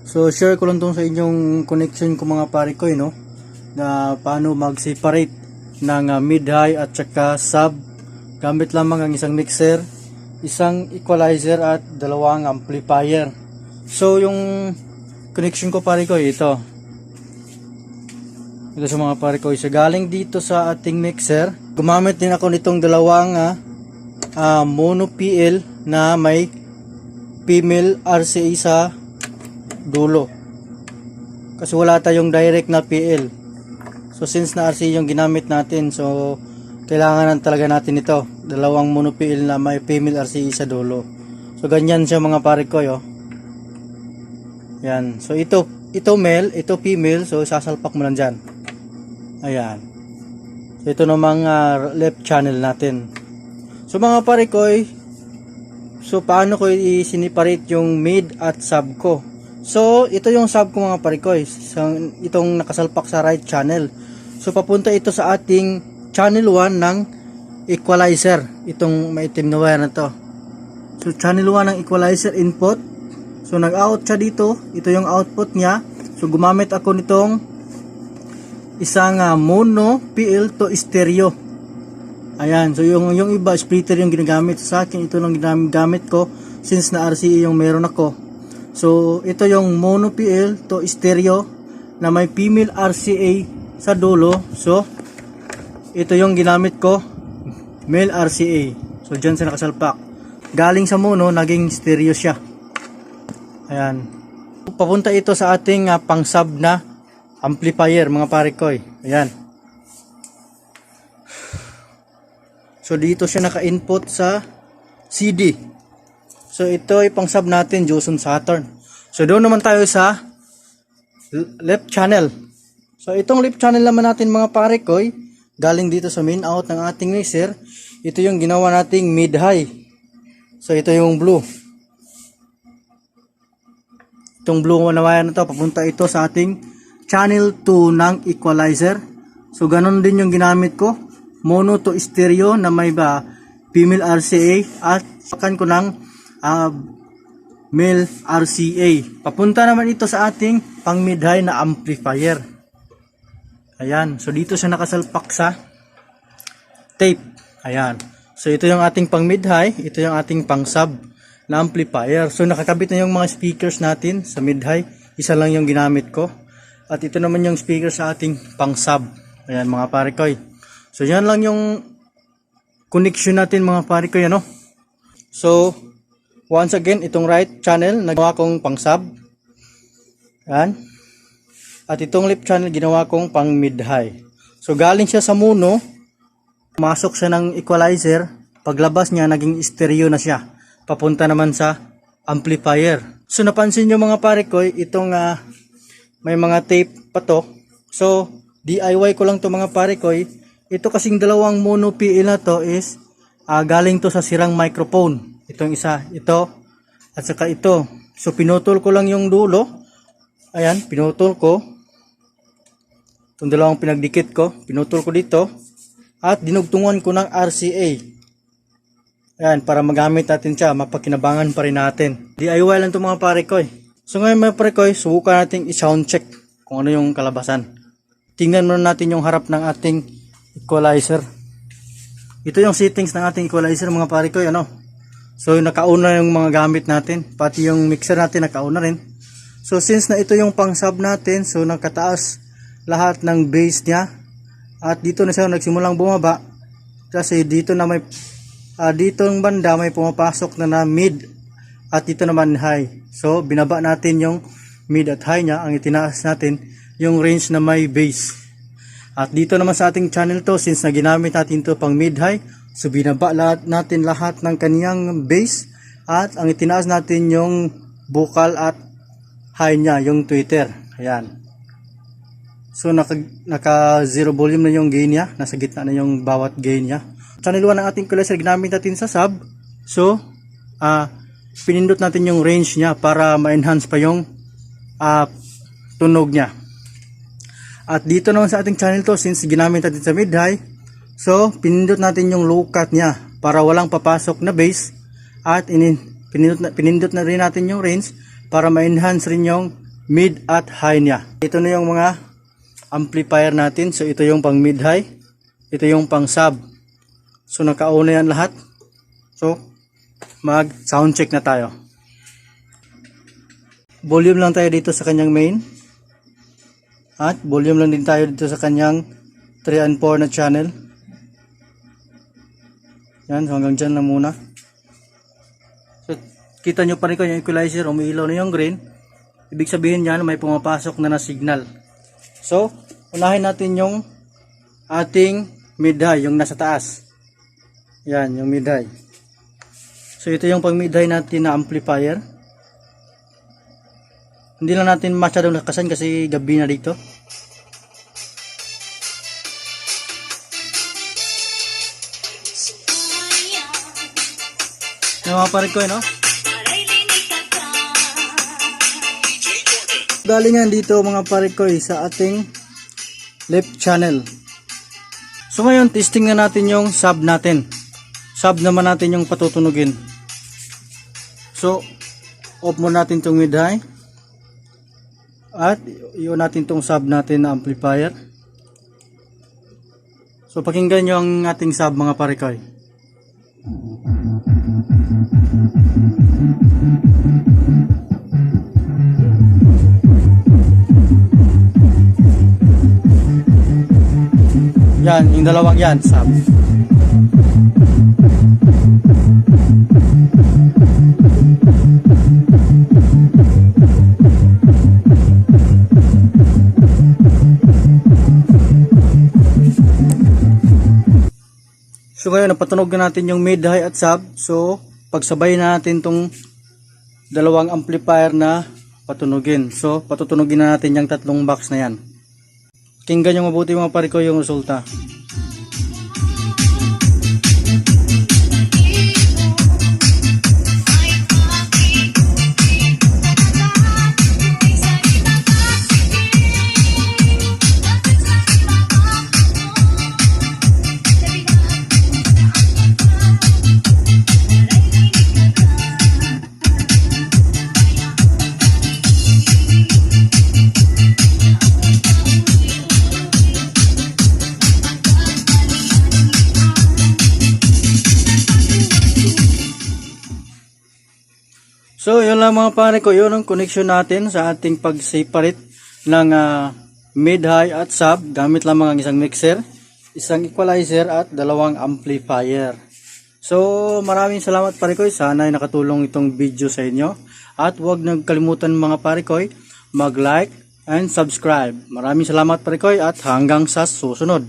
So share ko lang tong sa inyong connection ko mga pare ko, no, na paano mag-separate ng mid-high at saka sub gamit lamang ang isang mixer, isang equalizer at dalawang amplifier. So yung connection ko pare ko ito sa mga pare ko, isa galing dito sa ating mixer. Gumamit din ako nitong dalawang mono PL na may female RCA sa dulo, kasi wala tayong direct na PL. So since na RCA yung ginamit natin, so kailangan talaga natin ito, dalawang mono PL na may female RCA sa dulo. So ganyan siya mga pare ko, yo. Yan. So ito male, ito female, so sasalpak mo lang dyan. Ayan. So ito namang left channel natin. So mga pare ko, so paano ko i-separate yung mid at sub ko? So ito yung sub ko mga pare ko, itong nakasalpak sa right channel. So papunta ito sa ating channel 1 ng equalizer, itong maitim na wire na to. So channel 1 ng equalizer input. So nag-out siya dito, ito yung output niya. So gumamit ako nitong isang mono PL to stereo. Ayan, so yung iba splitter yung ginagamit. Sa akin ito lang ginagamit ko since na RCA yung meron ako. So ito yung mono PL to stereo na may female RCA sa dulo. So ito yung ginamit ko, male RCA. So dyan sa nakasalpak, galing sa mono naging stereo siya. Ayan, papunta ito sa ating pang sub na amplifier mga pare ko. Ayan. So dito siya naka-input sa CD. So ito ay pang sub natin, Joson Saturn. So doon naman tayo sa left channel. So itong left channel naman natin mga pare ko, galing dito sa main out ng ating mixer. Ito yung ginawa nating mid-high. So ito yung blue. Itong blue na wire na to, papunta ito sa ating channel 2 ng equalizer. So ganun din yung ginamit ko, mono to stereo na may female RCA at sakan ko ng male RCA. Papunta naman ito sa ating pang mid-high na amplifier. Ayan, so dito siya nakasalpak sa tape. Ayan, so ito yung ating pang mid-high, ito yung ating pang sub na amplifier. So nakakabit na yung mga speakers natin sa mid-high, isa lang yung ginamit ko. At ito naman yung speaker sa ating pang sub. Ayan mga pare ko. So yan lang yung connection natin mga pare ko, no? So once again, itong right channel nagawa kong pang sub. Ayan. At itong left channel ginawa kong pang mid-high. So galing siya sa mono, masok siya ng equalizer, paglabas niya naging stereo na siya. Papunta naman sa amplifier. So napansin nyo mga pare ko, itong may mga tape pa to. So DIY ko lang to mga pare ko. Ito kasing dalawang mono PL na to is galing to sa sirang microphone. Itong isa, ito at saka ito. So pinutol ko lang yung dulo. Ayan, pinutol ko. Itong dalawang pinagdikit ko, pinutol ko dito at dinugtungan ko ng RCA. Ayan, para magamit natin siya, mapakinabangan pa rin natin. DIY lang to mga pare ko. So ngayon mga pare ko, subukan natin i-sound check kung ano yung kalabasan. Tingnan muna natin yung harap ng ating equalizer. Ito yung settings ng ating equalizer mga pare ko, ano. So nakauna yung mga gamit natin, pati yung mixer natin nakauna rin. So since na ito yung pang sub natin, so nakataas lahat ng bass niya. At dito na siya nagsimulang bumaba. Kasi dito na may dito ng banda may pumapasok na mid at dito naman high. So binaba natin yung mid at high niya, ang itinaas natin yung range na may bass. At dito naman sa ating channel to, since na ginamit natin to pang mid high, so binaba natin lahat ng kaniyang bass at ang itinaas natin yung vocal at high niya, yung tweeter. Ayan. So naka zero volume na yung gain niya, nasa gitna na yung bawat gain niya. Channel 1 ng ating equalizer ginamit natin sa sub. So pinindot natin yung range niya para ma-enhance pa yung tunog niya. At dito naman sa ating channel to, since ginamit natin sa mid-high, so pinindot natin yung low cut niya para walang papasok na bass. At pinindot na rin natin yung range para ma-enhance rin yung mid at high niya. Ito na yung mga amplifier natin. So ito yung pang mid high, ito yung pang sub. So nakauna yan lahat. So mag sound check na tayo. Volume lang tayo dito sa kanyang main. At volume lang din tayo dito sa kanyang 3 and 4 na channel. Yan, so hanggang dyan lang muna. So, kita nyo pa rin ko yung equalizer, umiilaw na yung green. Ibig sabihin yan, may pumapasok na signal. So, unahin natin yung ating mid-high, yung nasa taas. Yan, yung mid-high. So, ito yung pang mid-high natin na amplifier. Hindi lang natin masyadong nakasan kasi gabi na dito. Yung mga parin ko, no? Galingan dito mga parin ko sa ating left channel. So ngayon, testing na natin yung sub natin. Sub naman natin yung patutunugin. So, off muna natin itong mid-high. At iyon natin itong sub natin na amplifier. So, pakinggan nyo ang ating sub mga parin ko. Yan, yung dalawang yan, sub. So ngayon, napatunog na natin yung mid, high at sub. So, pagsabay na natin tong dalawang amplifier na patunugin. So, patutunugin na natin yung tatlong box na yan. Tingnan nyo mabuti mga pare ko yung resulta. So, yun lang mga pare ko, yun ang connection natin sa ating pag-separate ng mid-high at sub gamit lamang ang isang mixer, isang equalizer at dalawang amplifier. So, maraming salamat pare ko, sana ay nakatulong itong video sa inyo. At huwag nagkalimutan mga pare ko, mag-like and subscribe. Maraming salamat pare ko at hanggang sa susunod.